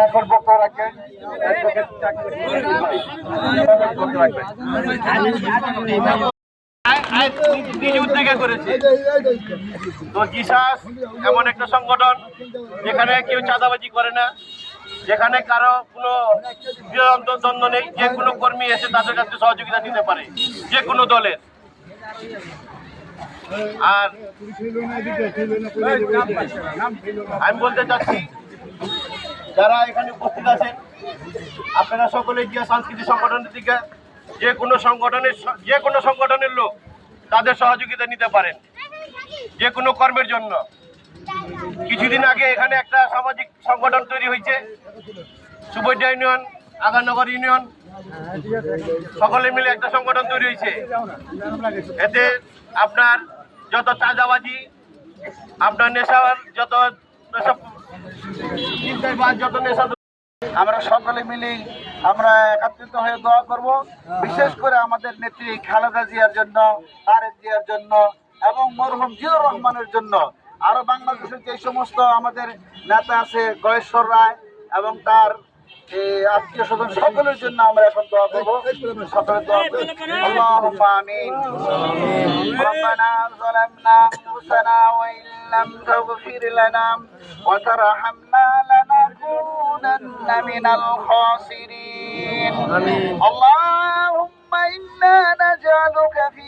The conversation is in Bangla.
এখন বক্তব্য রাখবেন উদ্যোগে করেছে। তো জিসাস এমন একটা সংগঠন যেখানে কেউ চাঁদাবাজি করে না, যেখানে কারো কোনো দ্বন্দ্ব নেই, যে কোনো কর্মী এসে তাদের কাছে সহযোগিতা নিতে পারে যে কোনো দলের। আর আমি বলতে চাচ্ছি যারা এখানে উপস্থিত আছেন আপনারা সকলে গিয়ে সাংস্কৃতিক সংগঠনের দিকে যে কোনো সংগঠনের লোক তাদের সহযোগিতা নিতে পারেন যে কোনো কর্মের জন্য। কিছুদিন আগে এখানে একটা সামাজিক সংগঠন তৈরি হয়েছে, সুবৈডা ইউনিয়ন, আগানগর ইউনিয়ন, সকলে মিলে একটা সংগঠন তৈরি হয়েছে। এতে আপনার যত চাঁদাবাজি, আপনার নেশার যত নেশা, আমরা সকলে মিলে আমরা একত্রিত হয়ে দোয়া করব, বিশেষ করে আমাদের নেত্রী খালেদা জিয়ার জন্য, তারেক জিয়ার জন্য এবং মরহুম জিয়াউর রহমানের জন্য। আরো বাংলাদেশের যে সমস্ত আমাদের নেতা আছে, গয়েশ্বর রায় এবং তার আত্মীয় স্বজন, সকলের জন্য আমরা এখন দোয়া করবো। সকলে দোয়া করব। আল্লাহুম্মা আমিন। রব্বানা যালামনা আনফুসানা ওয়া ইল্লাম তাগফির লানা ওয়া তারহামনা লানাকুনান্না মিনাল খাসিরিন। আল্লাহুম্মা ইন্না নাজআলুকা ফি